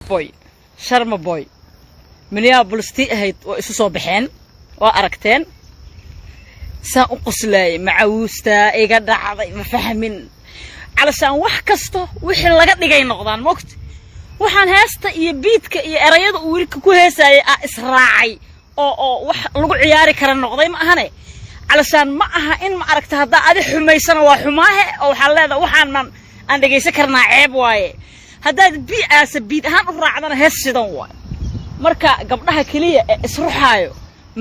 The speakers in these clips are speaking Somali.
boy sharma boy Minneapolis tii ahayd oo isu soo baxeen oo aragteen saa u qoslay macawusta iga dhacday ma fahmin علشان wax kasto wixii laga dhigay noqdaan moqt waxaan heesta iyo beatka iyo erayada uu wiilka ku heesay israacay oo wax lagu ciyaari kara noqday ma ahane علشان ma aha in ma aragta hada adi xumaysana waa xumaahe oo waxa leedahay waxaan aan dhageysan karnaa ceeb waaye hadaad beat ahaan u raacdana hees sidan waa marka gabdhaha kaliya isruxaayo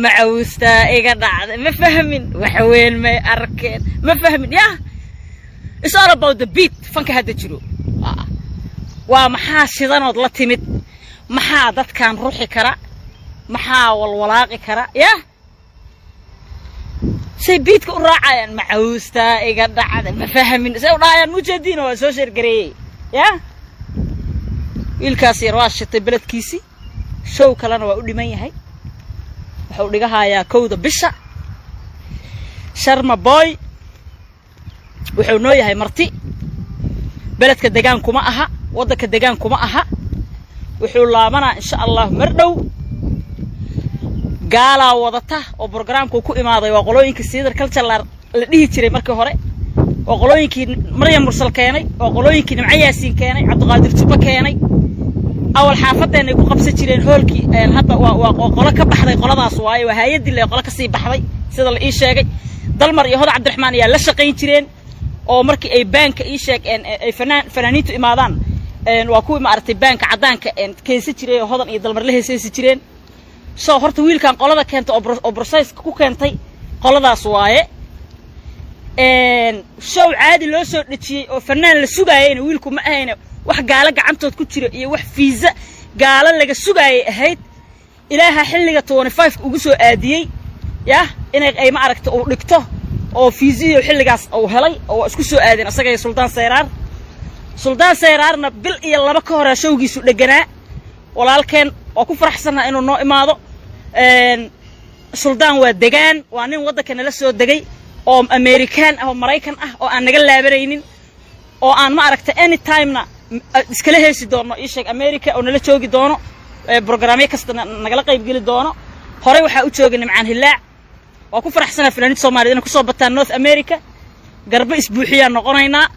macawusta iga dhacday ma fahmin wax weyn ma arkeen ma fahmin yaa It's all about the beat. Funka hada jiro. Waa maxaa sidanood la timid. Maxaa dadkan ruuxi kara. Maxaa walwalaaqi kara. Yeah. Say beatka u raacayaan macawusta iga dhacday ma fahmin. Say u dhaayaan mujadiin oo soo sheergareeyay. Yeah. Wiilkaas yar waa shitay beledkiisi. Show kalena waa u dhiman yahay. Wuxuu dhigahayaa kowda bisha. Sharma boy wuxuu noo yahay marti beledka deegaan kuma aha wadanka deegaan kuma aha wuxuu laabana insha Allah mardhow gaala wadata oo barnaamijku ku imaaday waa qolooyinka Cedar Culture la dhihi jiray markii hore oo qolooyinkii Maryam Mursal keenay oo qolooyinkii Nimca Yaasiin keenay Cabdiqaadir Juba keenay awal xaafadeena ay ku qabsan jireen hoolkii hadda waa qolo ka baxday qoladaas waaye waa hay'adii la qolo ka sii baxday sida la ii sheegay dalmar iyo Hoda Cabdiraxmaan ayaa la shaqeyn jireen oo markii ay banka ii sheegeen ay fanaaniintu imaadaan waa kuwii ma aragtay banka cadaanka keesi jiray oo Hodan iyo dalmar la heesaysi jireen soo horta wiilkan qolada keentay oo process ku keentay qoladaas waaye show caadi loo soo dhajiyay oo fanaan la sugaayay wiilku ma ahayna wax gaala gacantood ku jiro iyo wax fiisa gaala laga sugaayay ahayd ilaaha xilliga 25 ugu soo aadiyay yaa inay ay ma aragtay oo dhigto oo fiisiyo xilligaas oo helay oo isku soo aadeen asaga iyo Sultan Seyraarna bil iyo laba ka hor showgiisu dhaganaa walaalkeen oo ku faraxsanaa inuu noo imaado Sultan waa degaan waa nin wadanka la soo degay oo American ah oo Mareykan ah oo aan naga laabanaynin oo aan ma aragtay anytime-na iskala heesi doono ii sheeg America oo nala joogi doono barnaamijyo kasta nagala qayb gali doono hore waxa u joogay Nimcaan Hilaac waa ku faraxsanaa fanaaniinta Soomaaliyeed ku soo bataan North America garba isbuuxiya noqonaynaa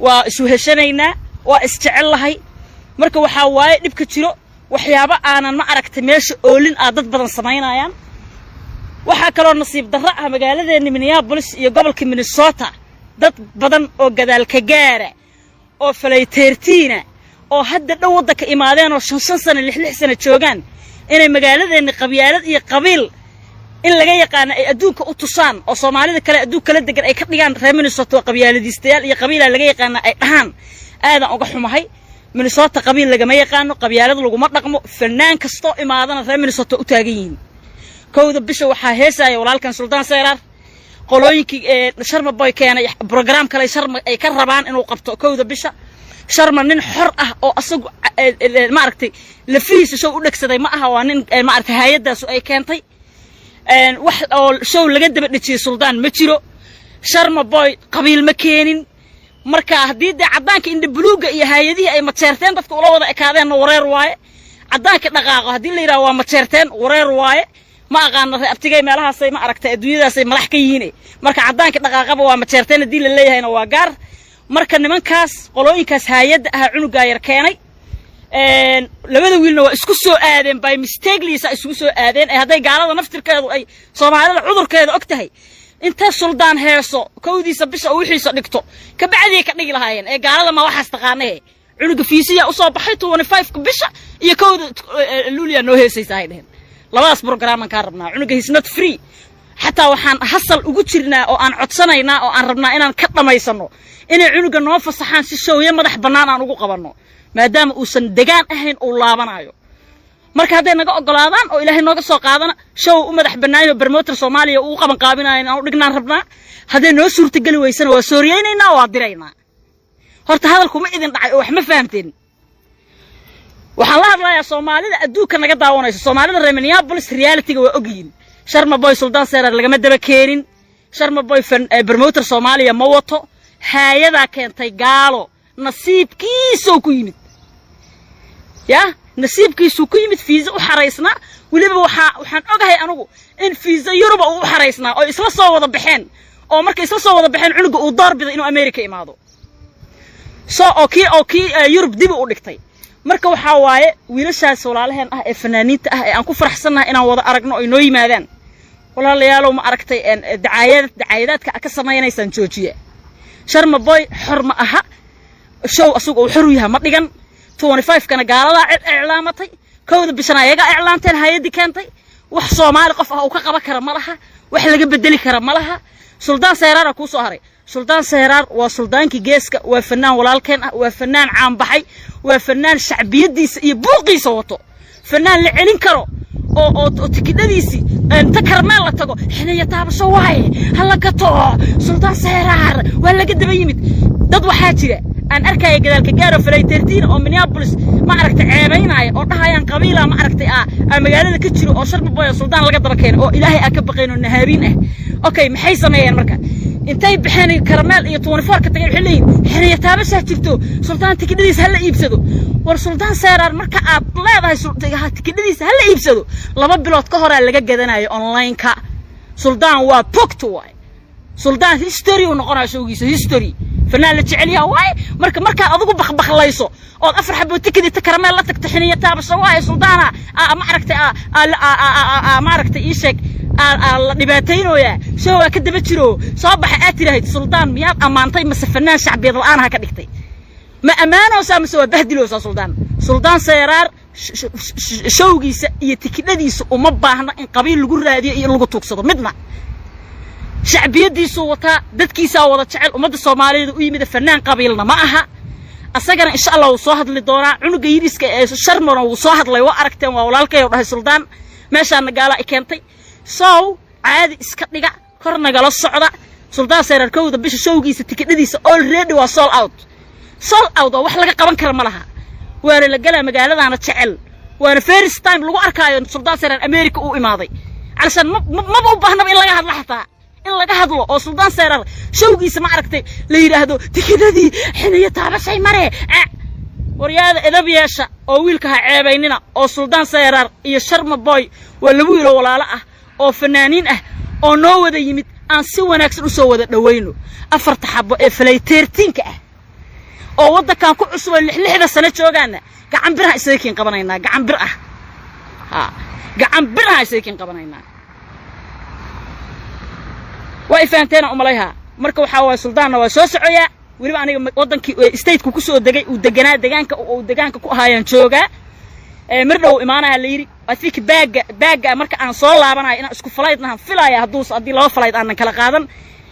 waa isu heshanaynaa waa isjecelahay marka waxa waaye dibka jiro waxyaabo aanan ma aragtay meesha oolin dad badan sameynayaan waxa kale oo nasiib darro ah magaaladeena Minneapolis iyo gobolka Minnesota dad badan oo gadaal ka gaara oo falayteertiina oo hadda dhow wadanka imaadeen oo 5 sano 6 sano joogan inay magaaladeena qabyaalad iyo qabiil in laga yaqaan ay adduunka u tusaan oo Soomaalida kale adduunka kala degan ay ka dhigaan reer Minnesota qabyaaladiistayaal iyo qabiil laga yaqaan ay dhahan aadan uga xumahay Minnesota qabiil laga ma yaqaan qabyaalad lagu ma dhaqmo fanaan kasto imaadana reer Minnesota u taagan yihiin kowda bisha waxa heesay walaalkan Sultan Seyraar qolooyinkii Sharma boy keenay program kale Sharma ay ka rabaan inuu qabto kowda bisha Sharma nin xor ah oo asagu ma aragtay la fiis soo u dhagsaday ma aha waa nin ma aragtay hay'adaas ay keentay wax oo show laga daba dhajiyay Sultan ma jiro Sharma boy qabiil ma keenin marka hadii cadaanka inda buluuga iyo hay'adii ay majeerteen dadka ula wada ekaadeen wareer waaye cadaanka dhaqaaqo hadii la yiraahdo waa majeerteen wareer waaye ma aqaan abtigay meelahaas ay ma aragtay adduunyadaas ay madax ka yihiin marka cadaanka dhaqaaqaba waa majeerteen hadii la leeyahayna waa gaar marka nimankaas qolooyinkaas hay'ada ah cunuga yar keenay labada wiilna waa isku soo aadeen by mistakenly isku soo aadeen haday gaalada naftirkeedu ay Soomaalida cudurkeeda og tahay inta Sultan heeso kowdiisa bisha oo wixiisa dhigto ka bacdi ka dhigi lahaayeen gaalada ma waxaas taqaanay cunuga fiisiya u soo baxay 25 bisha iyo kowda luuliya noo heesaysaa dheen labadaas barnaamijkan ka rabnaa cunuga is not free hatta waxaan hasal ugu jirnaa oo aan codsanaynaa oo aan rabnaa inaan ka dhamaysano inay cunuga noo fasaxaan si showye madax banaan aan ugu qabanno maadaama uusan degaan ahayn oo laabanayo marka haday naga ogolaadaan oo Ilaahay nooga soo qaadana show u madax banaayo promoter Soomaaliya uu qaban qaabinayna oo dhignaan rabnaa haday noo suurta gali weysana waa sooriyeynaa waa diraynaa horta hadalku ma idin dhacay oo wax ma fahamteen waxaan la hadlayaa Soomaalida adduunka naga daawanayso Soomaalida reer Minneapolis reality-ga waa ogyiin Sharma boy Sultan Seyraar laga ma daba keenin Sharma boy promoter Soomaaliya ma wato hay'ada keentay gaalo nasiibkiisa ku yimid ya nasiibkiisu ku yimid fiisa u xaraysna waliba waxaan ogahay anigu in fiisa Yurub uu xaraysna oo isla soo wada baxeen oo markay isla soo wada baxeen cunuga uu doorbiday inuu America imaado okay Yurub dib u dhigtay marka waxa waaye wiilashaas walaalahan ah ee fanaaniinta ah ee aan ku faraxsanahay inaan wada aragno oo inoo yimaadaan walaalayaal ma aragtay dacaayadaadka ka sameeynaysan joojiye Sharma Boy xor ma aha show asugu uu xor yahay ma dhigan 25 kana gaalada iclaamatay kooda bishana ayaga iclaanteen hay'adii keentay wax Soomaali qof ah oo ka qaban kara ma laha wax laga bedeli kara ma laha Suldaan Seyraar ku soo haray Suldaan Seyraar waa suldaankii geeska waa fanaan walaalkeen ah waa fanaan caan baxay waa fanaan shacbiyadiisa iyo buuqiisa wato fanaan la celin karo oo tikidadiisi inta karmeel la tago xinaya taabasho waay hala gato Suldaan Seyraar waa laga daba yimid dad waxa jira aan arkay gadaalka gaaro Flaytertiin oo Minneapolis ma aragtay ceebaynaya oo dhahayaan qabiila ma aragtay magaalada ka jiro oo Sharma Boy Suldaan laga daba keenay oo Ilaahay ka baqayno nahaabin ah okay maxay sameeyeen marka intay bixin karmeel iyo 24 ka tagay xilliin xinaya taabasho jirto Suldaan tikidadiisa hala iibsado war Suldaan Seyraar marka aad leedahay tikidadiisa hala iibsado 2 bilood ka hor laga gadanayo online ka Suldaan waa pogto way Suldaan history uu noqonayo showgiisa history fanaan la jecel yahay way marka adigu baqlayso oo 4 xabo tikidita karmeel la tagto xiniya taabasho way Suldaana ma aragtay ii sheeg la dhibaataynoya soo ka daba jiro soo baxa aad tiraahid Suldaan miyaad amaantay ma fanaan shacbiyad la'aan ha ka dhigtay ma amaano saamso bahdiloosa Suldaan Seyraar showgiisa iyo tikidadiisa uma baahna in qabiil lagu raadiyo iyo lagu tuugsado midna shacbiyadiisu wata dadkiisa wada jecel umada Soomaaliyeed u yimid fanaan qabiilna ma aha asagana insha Allah uu soo hadli doona cunuga yiriska ee Sharmana uu soo hadlay waa aragteen waa walaalkay oo dhahay Suldaan meeshaan gaala ay keentay soo caadi iska dhiga kornaga la socda Suldaan Seyraar kooda bisha showgiisa tikidadiisa already waa sold out oo wax laga qaban karo ma laha waana la galaa magaaladaana jecel waana first time lagu arkaayo Suldaan Seyraar America uu imaaday علشان ما بوبهنا إلا جهاد لحظة إلا جهاد له أو سلطان سيرار شو جيس ما عرفت ليه هذا تكذدي حين يتعب شيء مرة ورياض إذا بيشة أو ويلكها عيبيننا أو سلطان سيرار يشرم باي ولا ويله ولا لا أو فنانين أو نو ذا يمت أن سوى نكسر وسوى ذا دوينه أفرت حبة فليتيرتين كأ أو وده كان كل أسبوع اللي هذا السنة شو جانا قاعد برها يسيكين قبلنا قاعد برها قاعد برها يسيكين قبلنا وإفانتنا أمليها مركو حاول سلطان وسوسعيا ولما أنا وضن ستيت كوكسو دجاجة ودجاجة كوهاين شوجا مرة إيمانها اللي أثيك باج مركا أنا صار لابنا أنا اسكو فلايتنا فلايا هدوس أدي لا فلايت أنا كلا قادم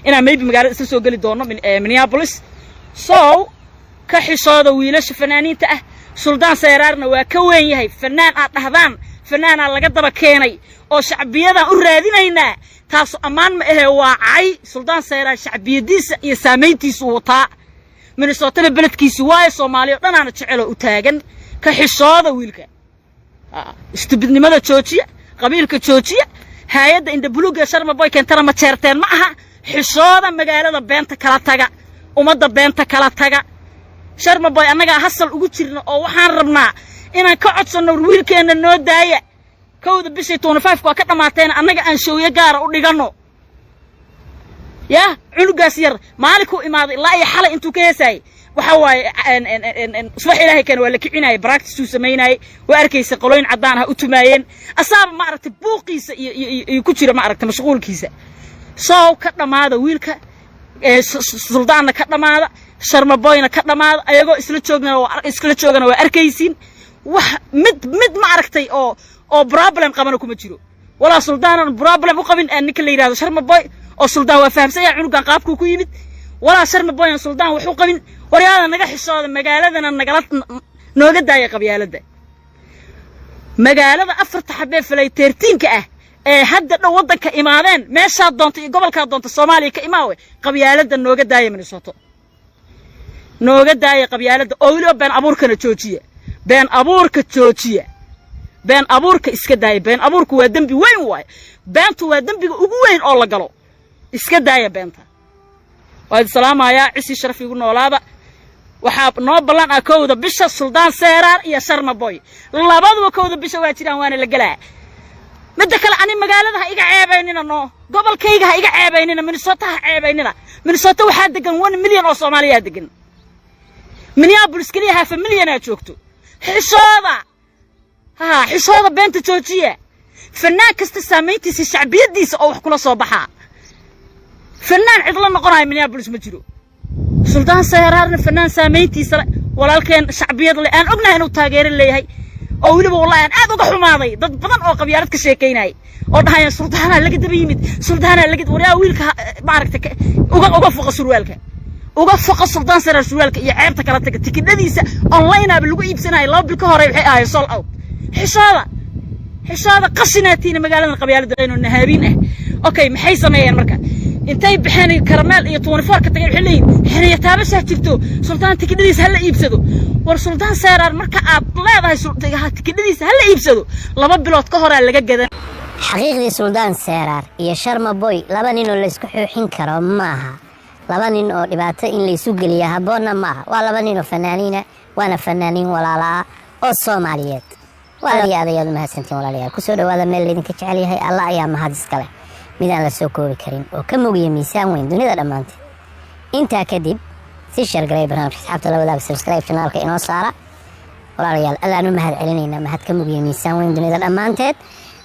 أنا ميبي مقارنة سوسو قلي دورنا من مينيابوليس كحصاد ويلاش فنانين تأه سلطان سيرارنا وكوين يهي فنان أهذان فنان على قدر كيني أو شعبية أورادينينا تاسو أمان ما هو عي سلطان سيرار شعبية ديس يسامينتي سوطاء من الصوتين بلد كيسواي صومالي أنا نتشعله أتاجن كحصاد ويلك استبدني ماذا تشوتشيا قبيلك تشوتشيا هايد عند بلوغ شرم باي كان ترى ما تشرتين معها حصاد مقالة بنت كلا تجا ومضى بنت كلا تجا شرم باي أنا جا حصل وجودنا أو حربنا إن كعد صنور ويلك إن النود داية كود بشي 25 كوكتنا معتين أنا جا أنشوا يجار وديجانو يا علو قصير مالكو إماد لا أي حالة أنتو كيساي وحواي ان صباح إلهي كان ولا كعناي براكتس سميناي وأركيس قلوين عضانها أتماين أصاب ما عرفت بوقيس يكتير ما عرفت مشغول كيسة صاو كتنا ماذا ويلك سلطاننا كتنا ماذا شرم باينا كتنا ماذا أيقو إسكلتشوغنا وأركيسين وح مد ما عرفتي أو بروبلم قبلكم تجرو ولا سلطان بروبلم وقبل أنك اللي هذا شرم باي أو سلطان وفهم سيا عنو كان قابكو كيمد ولا شرم باي سلطان وحقوق من ورياض نجح الصاد مجالدنا النجالات نوجد دايق بيالده مجالد أفرت حبيب فليتيرتين كأه هذا لو وضع كإمامين ما شاد دونت قبل كادونت الصومالي كإمامه قبيالد نوجد دايق من الصوت نوجد دايق قبيالد أولو بين أبورك التوجيه بين أبورك التوجيه بين أبورك إسكداي بين أبورك ودم بوين واي بين تو ودم بوين الله قالوا إسكداي بينته وهذا السلام يا عسي شرف يقولنا ولا هذا waxaa noo ballan ah kowda bisha Suldaan Seeraar iyo Sharma Boy labaduba kowda bisha waa jiraan waana la galaa midda kale ani magaalada ha iga ceebaynina no gobolkayga ha iga ceebaynina Minnesota ha ceebaynina Minnesota waxaa degan 1 milyan oo Soomaaliya degan Minneapolis kaliya half a milyan aa joogto xishooda beenta joojiya fanaan kasta saameyntiisa shacbiyadiisa oo wax kula soo baxaa fanaan cid la noqonayo Minneapolis ma jiro Suldaan Seeraarna fanaan saameyntiisa walaalkeen shacbiyad leh aan ognahay inuu taageero leeyahay oo waliba wallahi aan aad uga xumaaday dad badan oo qabyaalad ka sheekeynay oo dhahayan suldaana laga daba yimid suldaana laga wariyaa wiilka ma aragtay uga foqa surwaalka uga foqa Suldaan Seeraar surwaalka iyo ceebta kala taga tikidadiisa online aaba lagu iibsanayo laba bil ka hore waxay ahaayeen sold out xishada qashinaatina magaalada qabyaalada inuu nahaabin okay maxay sameeyeen marka intay bixeen karameel iyo 24 ka tagay xilliin xiriya taabasha jirto sultaan tikidadiisa hal iibsado war Suldaan Seeraar marka aad leedahay sultaan tikidadiisa hal iibsado laba bilood ka hor laga gadan xaqiiqdii Suldaan Seeraar iyo Sharma Boy laba nin oo la isku xuuxin karo maaha laba nin oo dhibaato in la isu geliyo haboona maaha waa laba nin oo fanaaniina waana fanaaniin walaala oo Soomaaliyeed walaalayaal mahadsantiin walaalayaal ku soo dhawaada meel idinka jecel yahay Allah ayaa mahad iska leh midaan la soo koobi karin oo ka muuqya miisaan weyn dunida dhamaanteed inta kadib si share garay barnaamijka asxaabta la wadaaga subscribe channelka inoo saara walaalayaal Allah aanu mahad celinayna mahad ka muuqya miisaan weyn dunida dhamaanteed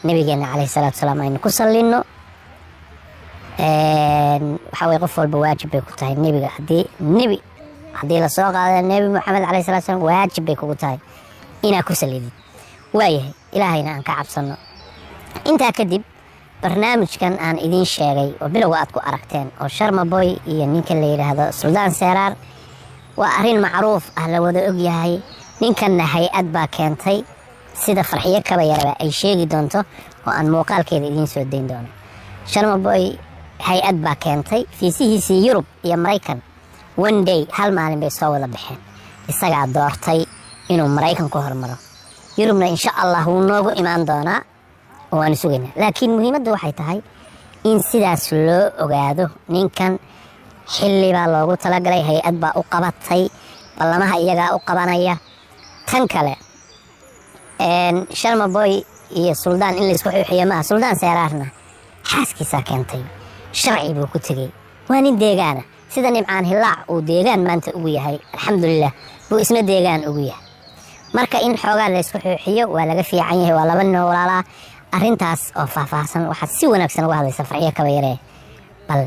nabigeena kaleey salaatu salaam aynu ku salliino waxa way qof walba waajib bay ku tahay nabiga hadii la soo qaado nabi Muhammad kaleey salaatu salaam waajib bay ku tahay ina ku salliidid waayahay ilaahayna aan ka cabsano inta kadib barnaamijkan aan idin sheegay oo bilowga aad ku aragteen oo Sharma Boy iyo ninka la yiraahdo Suldaan Seeraar waa arin macruuf ah la wada og yahay ninkan hay'ad baa keentay sida farxiye kaba yaraba ay sheegi doonto oo aan muuqaalkeeda idin soo deyn doono Sharma Boy hay'ad baa keentay fiisihiisa Yurub iyo Mareykan one day hal maalin bay soo wada baxeen isaga doortay inuu Mareykan ku hormaro Yurubna insha Allah uu noogu imaan doona oo aan sugayna laakiin muhiimaddu waxay tahay in sidaas loo ogaado ninkan xilli baa loogu talagalay hay'ad baa u qabatay ballamaha iyaga u qabanaya tan kale Sharma Boy iyo Suldaan in la isku xuuxiyo ma Suldaan Seeraarna xaaskiisa keentay sharci buu ku tagay waa nin deegaana sida nimcaan hilaac uu deegaan maanta ugu yahay alxamdulillah buu isna deegaan ugu yahay marka in xoogaa la isku xuuxiyo waa laga fiican yahay waa laba nin oo walaala arintaas oo faahfaahsan waxa si wanaagsan uga hadlaysa farxiye kaba yaree bal